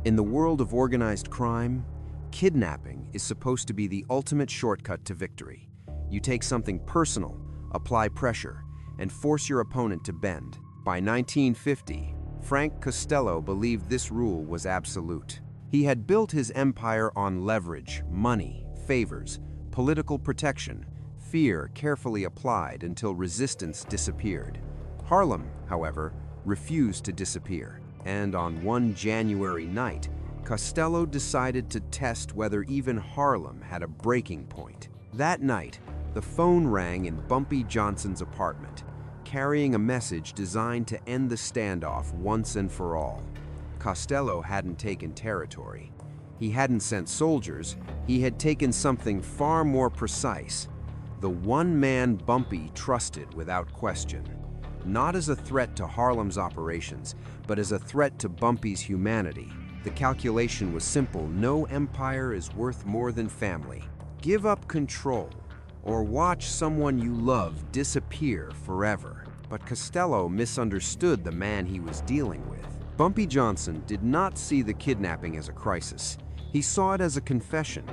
In the world of organized crime, kidnapping is supposed to be the ultimate shortcut to victory. You take something personal, apply pressure, and force your opponent to bend. By 1950, Frank Costello believed this rule was absolute. He had built his empire on leverage, money, favors, political protection, fear carefully applied until resistance disappeared. Harlem, however, refused to disappear, and on one January night, Costello decided to test whether even Harlem had a breaking point. That night, the phone rang in Bumpy Johnson's apartment, carrying a message designed to end the standoff once and for all. Costello hadn't taken territory. He hadn't sent soldiers. He had taken something far more precise. The one man Bumpy trusted without question. Not as a threat to Harlem's operations, but as a threat to Bumpy's humanity. The calculation was simple: no empire is worth more than family. Give up control, or watch someone you love disappear forever. But Costello misunderstood the man he was dealing with. Bumpy Johnson did not see the kidnapping as a crisis. He saw it as a confession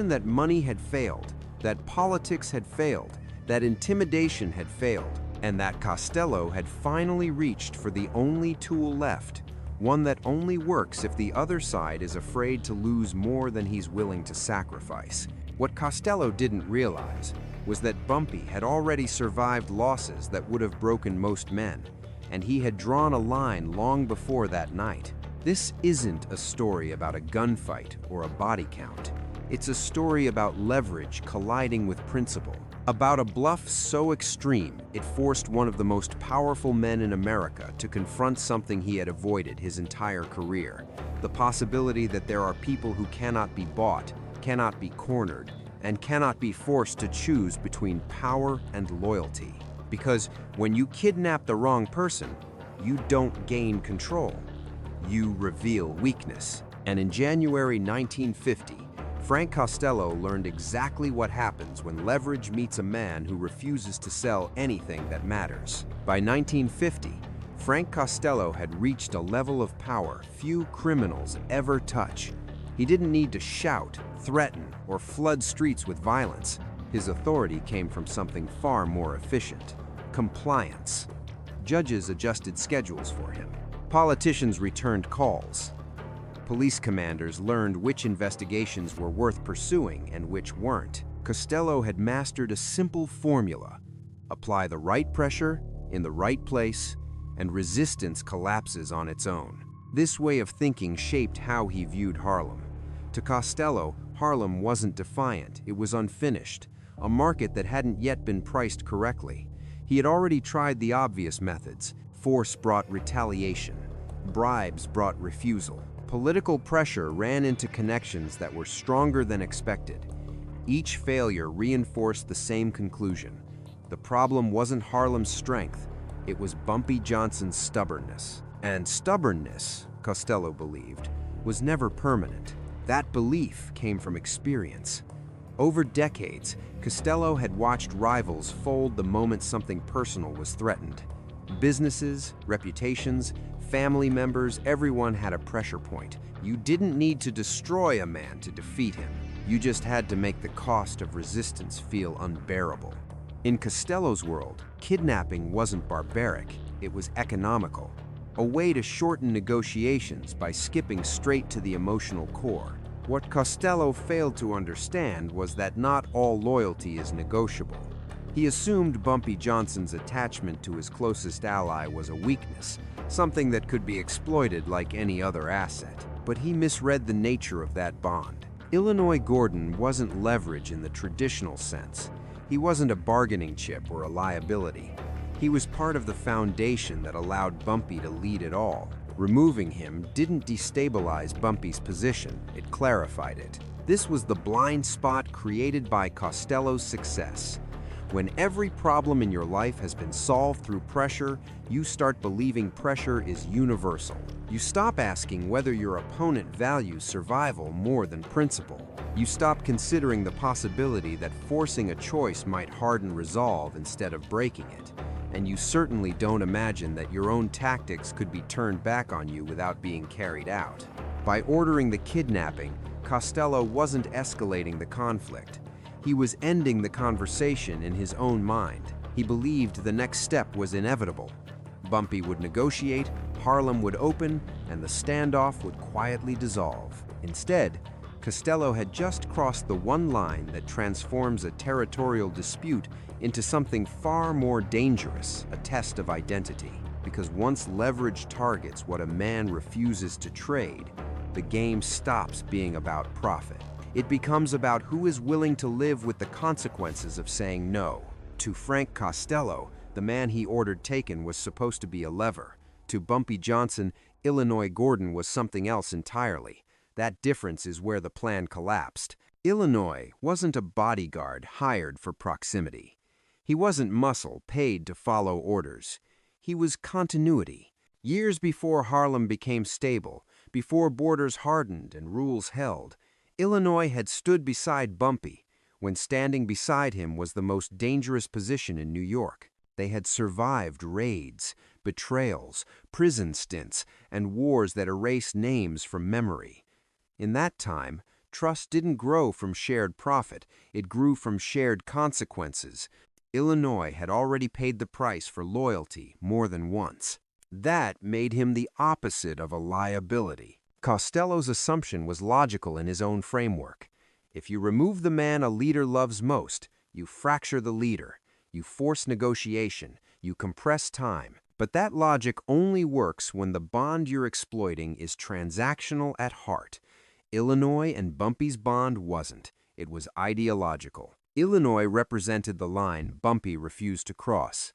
that money had failed, that politics had failed, that intimidation had failed, and that Costello had finally reached for the only tool left, one that only works if the other side is afraid to lose more than he's willing to sacrifice. What Costello didn't realize was that Bumpy had already survived losses that would have broken most men, and he had drawn a line long before that night. This isn't a story about a gunfight or a body count. It's a story about leverage colliding with principle, about a bluff so extreme it forced one of the most powerful men in America to confront something he had avoided his entire career: the possibility that there are people who cannot be bought, cannot be cornered, and cannot be forced to choose between power and loyalty. Because when you kidnap the wrong person, you don't gain control. You reveal weakness. And in January 1950, Frank Costello learned exactly what happens when leverage meets a man who refuses to sell anything that matters. By 1950, Frank Costello had reached a level of power few criminals ever touch. He didn't need to shout, threaten, or flood streets with violence. His authority came from something far more efficient: compliance. Judges adjusted schedules for him. Politicians returned calls. Police commanders learned which investigations were worth pursuing and which weren't. Costello had mastered a simple formula: apply the right pressure in the right place, and resistance collapses on its own. This way of thinking shaped how he viewed Harlem. To Costello, Harlem wasn't defiant, it was unfinished, a market that hadn't yet been priced correctly. He had already tried the obvious methods. Force brought retaliation. Bribes brought refusal. Political pressure ran into connections that were stronger than expected. Each failure reinforced the same conclusion: the problem wasn't Harlem's strength, it was Bumpy Johnson's stubbornness. And stubbornness, Costello believed, was never permanent. That belief came from experience. Over decades, Costello had watched rivals fold the moment something personal was threatened. Businesses, reputations, family members, everyone had a pressure point. You didn't need to destroy a man to defeat him. You just had to make the cost of resistance feel unbearable. In Costello's world, kidnapping wasn't barbaric, it was economical. A way to shorten negotiations by skipping straight to the emotional core. What Costello failed to understand was that not all loyalty is negotiable. He assumed Bumpy Johnson's attachment to his closest ally was a weakness, something that could be exploited like any other asset. But he misread the nature of that bond. Illinois Gordon wasn't leverage in the traditional sense. He wasn't a bargaining chip or a liability. He was part of the foundation that allowed Bumpy to lead it all. Removing him didn't destabilize Bumpy's position, it clarified it. This was the blind spot created by Costello's success. When every problem in your life has been solved through pressure, you start believing pressure is universal. You stop asking whether your opponent values survival more than principle. You stop considering the possibility that forcing a choice might harden resolve instead of breaking it. And you certainly don't imagine that your own tactics could be turned back on you without being carried out. By ordering the kidnapping, Costello wasn't escalating the conflict. He was ending the conversation in his own mind. He believed the next step was inevitable. Bumpy would negotiate, Harlem would open, and the standoff would quietly dissolve. Instead, Costello had just crossed the one line that transforms a territorial dispute into something far more dangerous, a test of identity. Because once leverage targets what a man refuses to trade, the game stops being about profit. It becomes about who is willing to live with the consequences of saying no. To Frank Costello, the man he ordered taken was supposed to be a lever. To Bumpy Johnson, Illinois Gordon was something else entirely. That difference is where the plan collapsed. Illinois wasn't a bodyguard hired for proximity. He wasn't muscle paid to follow orders. He was continuity. Years before Harlem became stable, before borders hardened and rules held, Illinois had stood beside Bumpy when standing beside him was the most dangerous position in New York. They had survived raids, betrayals, prison stints, and wars that erased names from memory. In that time, trust didn't grow from shared profit, it grew from shared consequences. Illinois had already paid the price for loyalty more than once. That made him the opposite of a liability. Costello's assumption was logical in his own framework. If you remove the man a leader loves most, you fracture the leader, you force negotiation, you compress time. But that logic only works when the bond you're exploiting is transactional at heart. Illinois and Bumpy's bond wasn't. It was ideological. Illinois represented the line Bumpy refused to cross.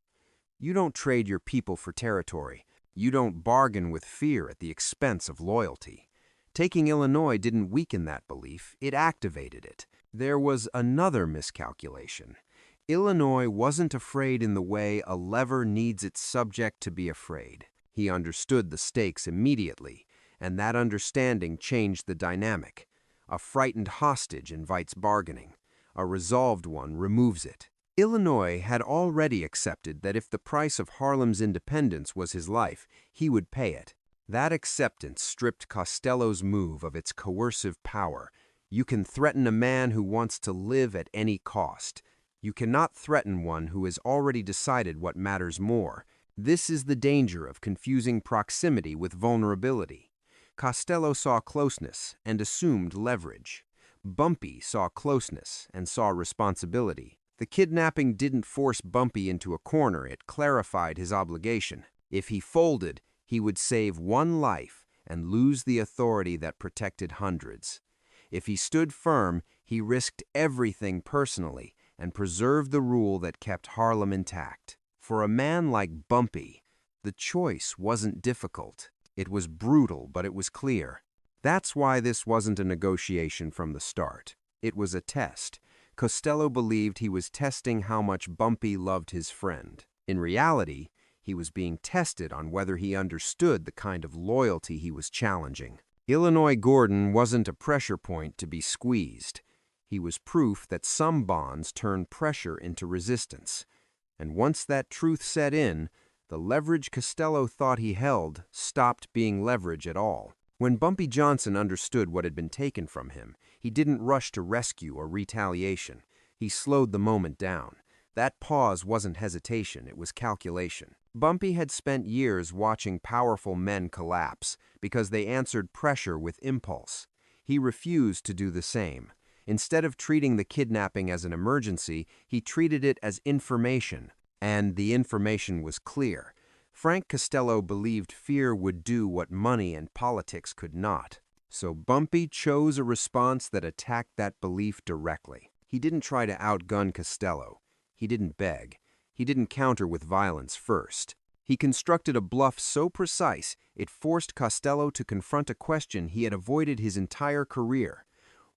You don't trade your people for territory. You don't bargain with fear at the expense of loyalty. Taking Illinois didn't weaken that belief, it activated it. There was another miscalculation. Illinois wasn't afraid in the way a lever needs its subject to be afraid. He understood the stakes immediately, and that understanding changed the dynamic. A frightened hostage invites bargaining. A resolved one removes it. Illinois had already accepted that if the price of Harlem's independence was his life, he would pay it. That acceptance stripped Costello's move of its coercive power. You can threaten a man who wants to live at any cost. You cannot threaten one who has already decided what matters more. This is the danger of confusing proximity with vulnerability. Costello saw closeness and assumed leverage. Bumpy saw closeness and saw responsibility. The kidnapping didn't force Bumpy into a corner, it clarified his obligation. If he folded, he would save one life and lose the authority that protected hundreds. If he stood firm, he risked everything personally and preserved the rule that kept Harlem intact. For a man like Bumpy, the choice wasn't difficult. It was brutal, but it was clear. That's why this wasn't a negotiation from the start. It was a test. Costello believed he was testing how much Bumpy loved his friend. In reality, he was being tested on whether he understood the kind of loyalty he was challenging. Illinois Gordon wasn't a pressure point to be squeezed. He was proof that some bonds turn pressure into resistance. And once that truth set in, the leverage Costello thought he held stopped being leverage at all. When Bumpy Johnson understood what had been taken from him, he didn't rush to rescue or retaliation. He slowed the moment down. That pause wasn't hesitation, it was calculation. Bumpy had spent years watching powerful men collapse because they answered pressure with impulse. He refused to do the same. Instead of treating the kidnapping as an emergency, he treated it as information. And the information was clear. Frank Costello believed fear would do what money and politics could not. So Bumpy chose a response that attacked that belief directly. He didn't try to outgun Costello. He didn't beg. He didn't counter with violence first. He constructed a bluff so precise it forced Costello to confront a question he had avoided his entire career.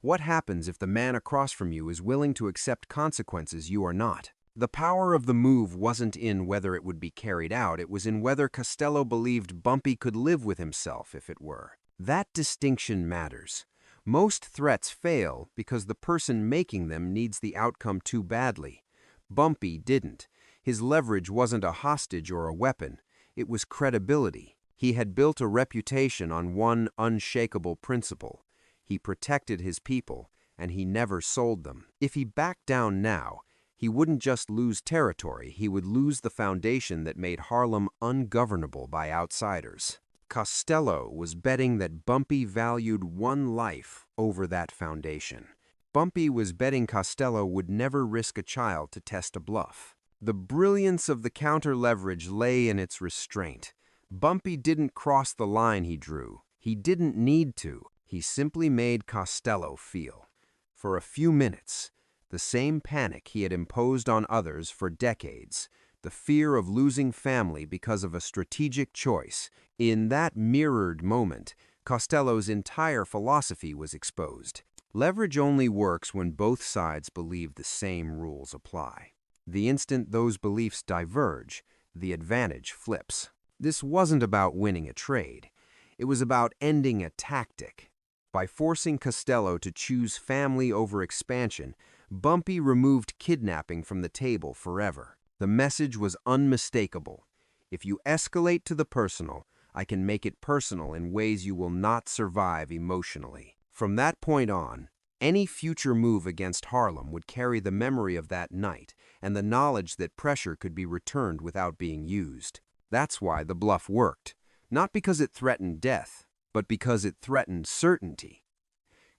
What happens if the man across from you is willing to accept consequences you are not? The power of the move wasn't in whether it would be carried out, it was in whether Costello believed Bumpy could live with himself if it were. That distinction matters. Most threats fail because the person making them needs the outcome too badly. Bumpy didn't. His leverage wasn't a hostage or a weapon. It was credibility. He He had built a reputation on one unshakable principle. He protected his people, and he never sold them. If he backed down now, he wouldn't just lose territory, he would lose the foundation that made Harlem ungovernable by outsiders. Costello was betting that Bumpy valued one life over that foundation. Bumpy was betting Costello would never risk a child to test a bluff. The brilliance of the counter-leverage lay in its restraint. Bumpy didn't cross the line he drew. He didn't need to. He simply made Costello feel. For a few minutes, the same panic he had imposed on others for decades, the fear of losing family because of a strategic choice, in that mirrored moment, Costello's entire philosophy was exposed. Leverage only works when both sides believe the same rules apply. The instant those beliefs diverge, the advantage flips. This wasn't about winning a trade. It was about ending a tactic. By forcing Costello to choose family over expansion, Bumpy removed kidnapping from the table forever. The message was unmistakable. If you escalate to the personal, I can make it personal in ways you will not survive emotionally. From that point on, any future move against Harlem would carry the memory of that night and the knowledge that pressure could be returned without being used. That's why the bluff worked, not because it threatened death, but because it threatened certainty.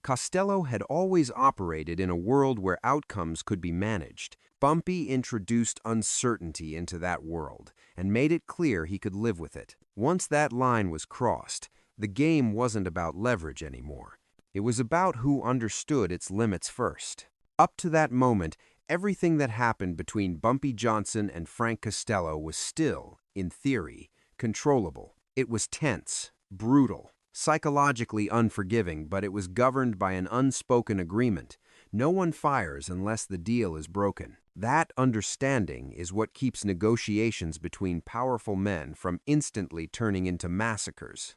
Costello had always operated in a world where outcomes could be managed. Bumpy introduced uncertainty into that world and made it clear he could live with it. Once that line was crossed, the game wasn't about leverage anymore. It was about who understood its limits first. Up to that moment, everything that happened between Bumpy Johnson and Frank Costello was still, in theory, controllable. It was tense, brutal, psychologically unforgiving, but it was governed by an unspoken agreement. No one fires unless the deal is broken. That understanding is what keeps negotiations between powerful men from instantly turning into massacres.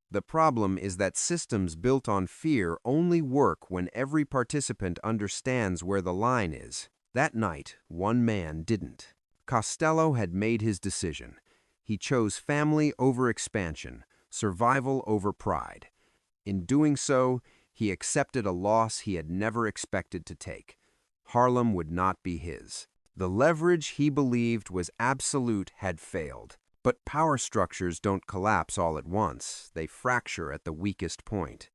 The problem is that systems built on fear only work when every participant understands where the line is. That night, one man didn't. Costello had made his decision. He chose family over expansion, survival over pride. In doing so, he accepted a loss he had never expected to take. Harlem would not be his. The leverage he believed was absolute had failed. But power structures don't collapse all at once. They fracture at the weakest point.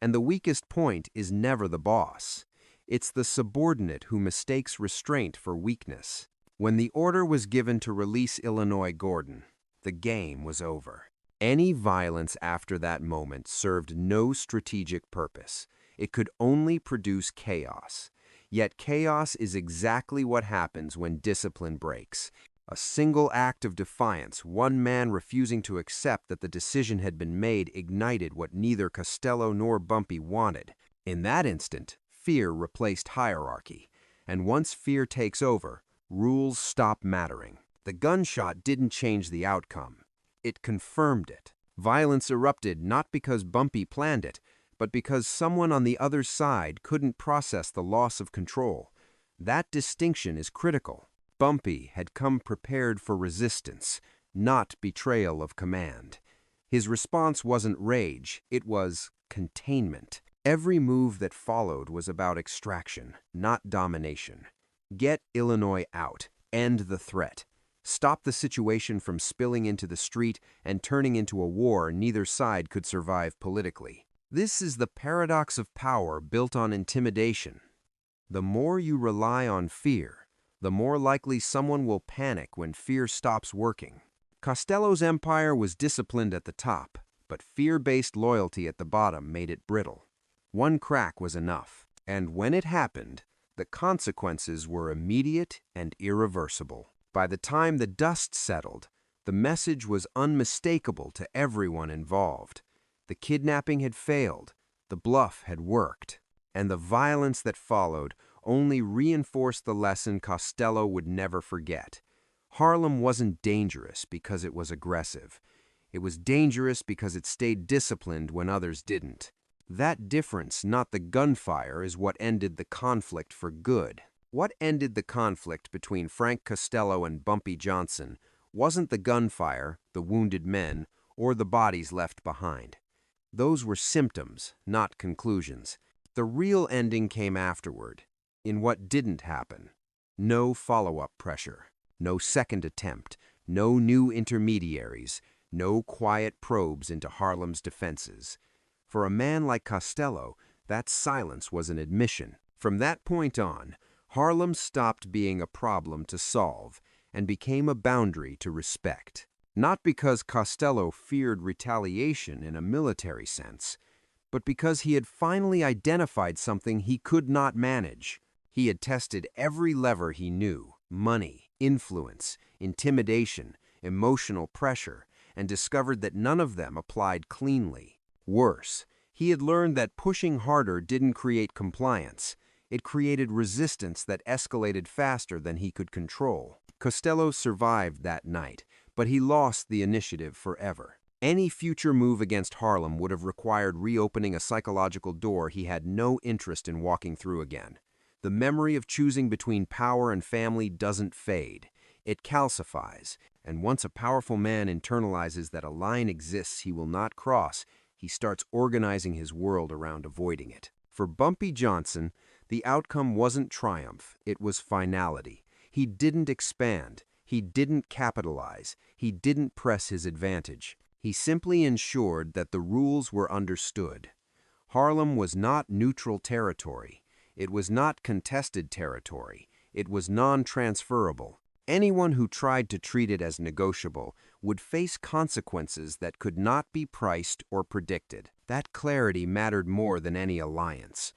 And the weakest point is never the boss. It's the subordinate who mistakes restraint for weakness. When the order was given to release Illinois Gordon, the game was over. Any violence after that moment served no strategic purpose. It could only produce chaos. Yet chaos is exactly what happens when discipline breaks. A single act of defiance, one man refusing to accept that the decision had been made, ignited what neither Costello nor Bumpy wanted. In that instant, fear replaced hierarchy. And once fear takes over, rules stop mattering. The gunshot didn't change the outcome. It confirmed it. Violence erupted not because Bumpy planned it, but because someone on the other side couldn't process the loss of control. That distinction is critical. Bumpy had come prepared for resistance, not betrayal of command. His response wasn't rage, it was containment. Every move that followed was about extraction, not domination. Get Illinois out, end the threat. Stop the situation from spilling into the street and turning into a war neither side could survive politically. This is the paradox of power built on intimidation. The more you rely on fear, the more likely someone will panic when fear stops working. Costello's empire was disciplined at the top, but fear-based loyalty at the bottom made it brittle. One crack was enough, and when it happened, the consequences were immediate and irreversible. By the time the dust settled, the message was unmistakable to everyone involved. The kidnapping had failed, the bluff had worked, and the violence that followed only reinforced the lesson Costello would never forget. Harlem wasn't dangerous because it was aggressive. It was dangerous because it stayed disciplined when others didn't. That difference, not the gunfire, is what ended the conflict for good. What ended the conflict between Frank Costello and Bumpy Johnson wasn't the gunfire, the wounded men, or the bodies left behind. Those were symptoms, not conclusions. The real ending came afterward, in what didn't happen. No follow-up pressure, no second attempt, no new intermediaries, no quiet probes into Harlem's defenses. For a man like Costello, that silence was an admission. From that point on, Harlem stopped being a problem to solve and became a boundary to respect. Not because Costello feared retaliation in a military sense, but because he had finally identified something he could not manage. He had tested every lever he knew: money, influence, intimidation, emotional pressure, and discovered that none of them applied cleanly. Worse, he had learned that pushing harder didn't create compliance. It created resistance that escalated faster than he could control. Costello survived that night, but he lost the initiative forever. Any future move against Harlem would have required reopening a psychological door he had no interest in walking through again. The memory of choosing between power and family doesn't fade. It calcifies, and once a powerful man internalizes that a line exists he will not cross, he starts organizing his world around avoiding it. For Bumpy Johnson, the outcome wasn't triumph, it was finality. He didn't expand, he didn't capitalize, he didn't press his advantage. He simply ensured that the rules were understood. Harlem was not neutral territory. It was not contested territory. It was non-transferable. Anyone who tried to treat it as negotiable would face consequences that could not be priced or predicted. That clarity mattered more than any alliance.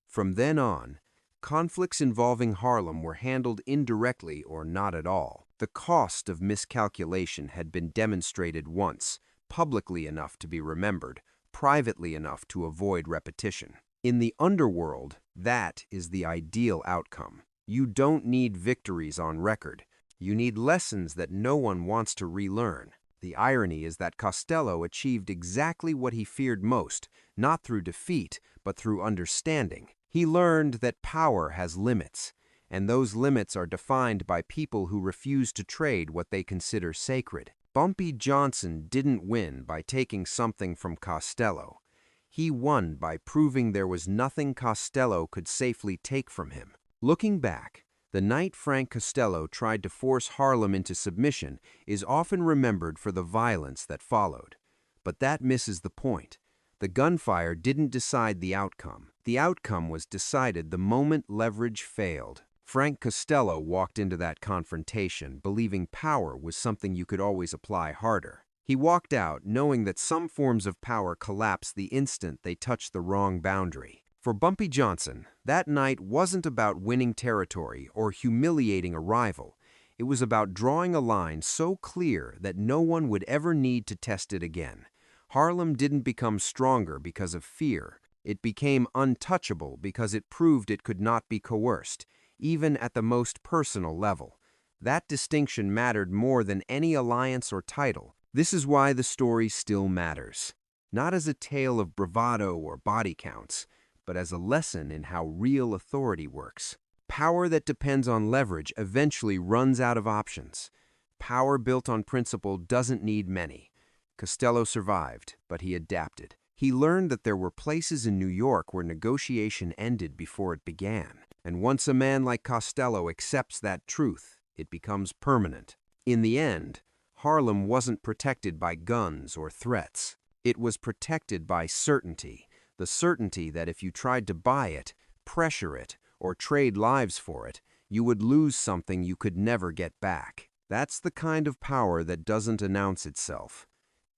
From then on, conflicts involving Harlem were handled indirectly or not at all. The cost of miscalculation had been demonstrated once, publicly enough to be remembered, privately enough to avoid repetition. In the underworld, that is the ideal outcome. You don't need victories on record. You need lessons that no one wants to relearn. The irony is that Costello achieved exactly what he feared most, not through defeat, but through understanding. He learned that power has limits, and those limits are defined by people who refuse to trade what they consider sacred. Bumpy Johnson didn't win by taking something from Costello. He won by proving there was nothing Costello could safely take from him. Looking back, the night Frank Costello tried to force Harlem into submission is often remembered for the violence that followed. But that misses the point. The gunfire didn't decide the outcome. The outcome was decided the moment leverage failed. Frank Costello walked into that confrontation believing power was something you could always apply harder. He walked out knowing that some forms of power collapse the instant they touch the wrong boundary. For Bumpy Johnson, that night wasn't about winning territory or humiliating a rival. It was about drawing a line so clear that no one would ever need to test it again. Harlem didn't become stronger because of fear. It became untouchable because it proved it could not be coerced, even at the most personal level. That distinction mattered more than any alliance or title. This is why the story still matters. Not as a tale of bravado or body counts, but as a lesson in how real authority works. Power that depends on leverage eventually runs out of options. Power built on principle doesn't need many. Costello survived, but he adapted. He learned that there were places in New York where negotiation ended before it began. And once a man like Costello accepts that truth, it becomes permanent. In the end, Harlem wasn't protected by guns or threats. It was protected by certainty. The certainty that if you tried to buy it, pressure it, or trade lives for it, you would lose something you could never get back. That's the kind of power that doesn't announce itself.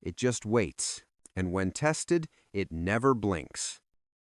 It just waits, and when tested, it never blinks.